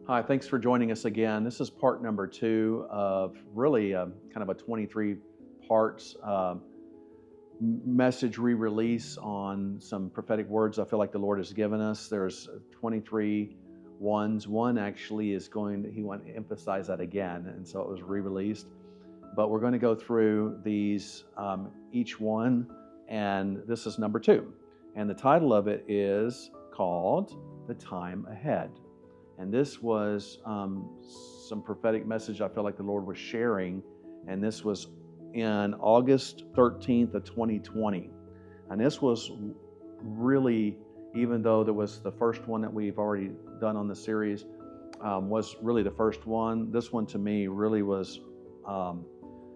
Hi, thanks for joining us again. This is part number two of really kind of a 23 parts message re-release on some prophetic words I feel like the Lord has given us. There's 23 ones. One actually he want to emphasize that again, and so it was re-released. But we're going to go through these, each one, and this is number two. And the title of it is called The Time Ahead. And this was some prophetic message I felt like the Lord was sharing. And this was in August 13th of 2020. And this was really, even though there was the first one that we've already done on the series, was really the first one. This one to me really was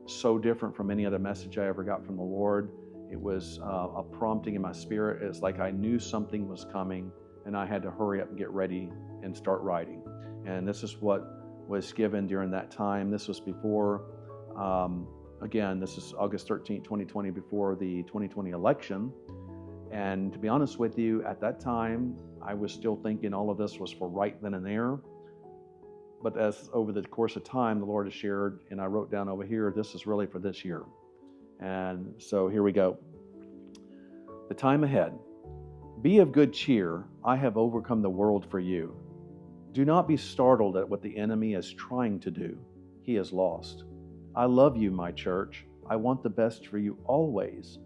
so different from any other message I ever got from the Lord. It was a prompting in my spirit. It's like I knew something was coming and I had to hurry up and get ready and start writing. And this is what was given during that time. This was before, again, this is August 13, 2020, before the 2020 election. And to be honest with you, at that time, I was still thinking all of this was for right then and there. But as over the course of time, the Lord has shared, and I wrote down over here, this is really for this year. And so here we go. The time ahead. Be of good cheer. I have overcome the world for you. Do not be startled at what the enemy is trying to do. He is lost. I love you, my church. I want the best for you always.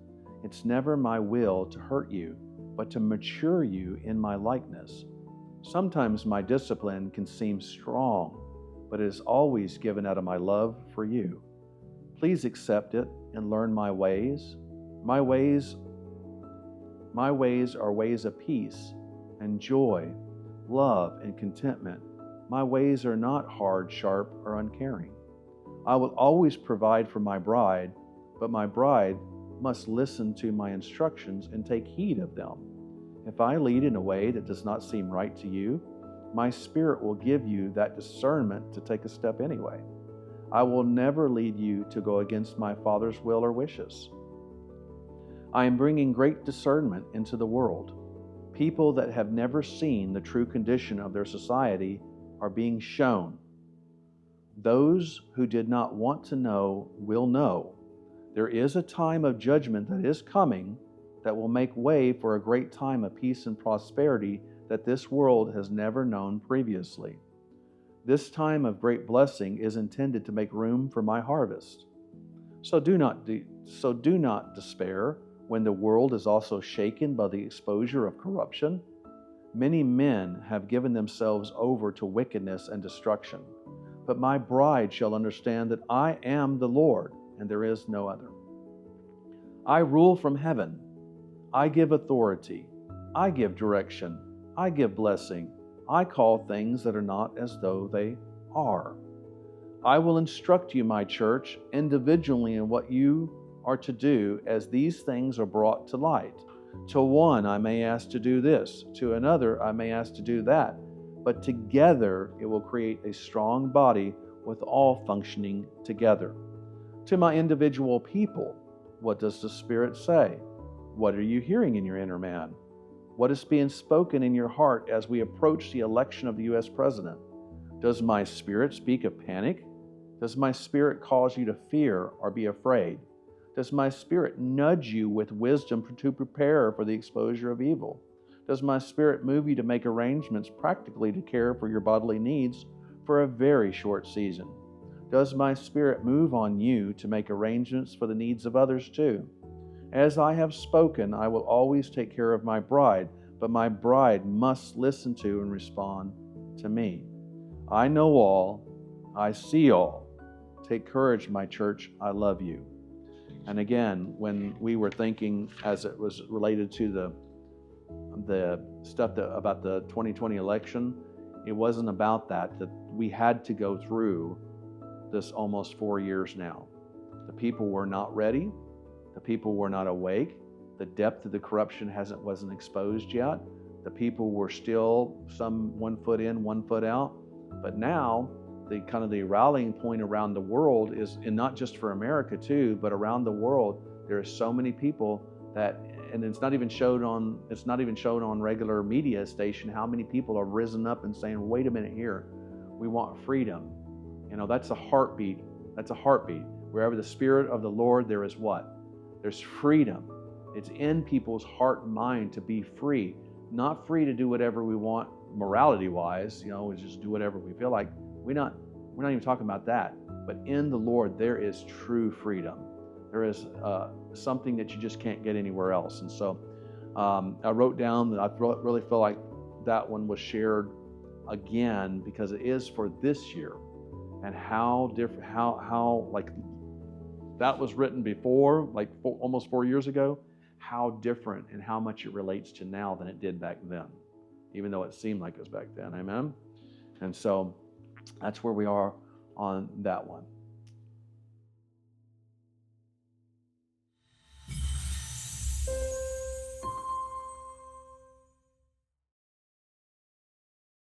It's never my will to hurt you, but to mature you in my likeness. Sometimes my discipline can seem strong, but it is always given out of my love for you. Please accept it and learn my ways. My ways are ways of peace and joy, love and contentment. My ways are not hard, sharp, or uncaring. I will always provide for my bride, but my bride must listen to my instructions and take heed of them. If I lead in a way that does not seem right to you, my Spirit will give you that discernment to take a step anyway. I will never lead you to go against my Father's will or wishes. I am bringing great discernment into the world. People that have never seen the true condition of their society are being shown. Those who did not want to know will know. There is a time of judgment that is coming that will make way for a great time of peace and prosperity that this world has never known previously. This time of great blessing is intended to make room for my harvest. So do not despair when the world is also shaken by the exposure of corruption. Many men have given themselves over to wickedness and destruction. But my bride shall understand that I am the Lord, and there is no other. I rule from heaven. I give authority. I give direction. I give blessing. I call things that are not as though they are. I will instruct you, my church, individually in what you are to do as these things are brought to light. To one I may ask to do this, to another I may ask to do that, but together it will create a strong body with all functioning together. To my individual people, what does the Spirit say? What are you hearing in your inner man? What is being spoken in your heart as we approach the election of the U.S. President? Does my Spirit speak of panic? Does my Spirit cause you to fear or be afraid? Does my Spirit nudge you with wisdom to prepare for the exposure of evil? Does my Spirit move you to make arrangements practically to care for your bodily needs for a very short season? Does my Spirit move on you to make arrangements for the needs of others too? As I have spoken, I will always take care of my bride, but my bride must listen to and respond to me. I know all. I see all. Take courage, my church. I love you. And again, when we were thinking as it was related to the stuff about the 2020 election, it wasn't about that we had to go through this almost 4 years now. The people were not ready. The people were not awake. The depth of the corruption wasn't exposed yet. The people were still some 1 foot in, 1 foot out. But now the rallying point around the world is, and not just for America too, but around the world, there are so many people that, and it's not even shown on regular media station, how many people have risen up and saying, wait a minute here, We want freedom. You know, that's a heartbeat. That's a heartbeat. Wherever the Spirit of the Lord, there is what? There's freedom. It's in people's heart and mind to be free. Not free to do whatever we want morality-wise, you know, we just do whatever we feel like. We're not even talking about that. But in the Lord, there is true freedom. There is something that you just can't get anywhere else. And so I wrote down that I really feel like that one was shared again because it is for this year. And how different, how like that was written before, like almost 4 years ago, how different and how much it relates to now than it did back then, even though it seemed like it was back then. Amen? And so that's where we are on that one.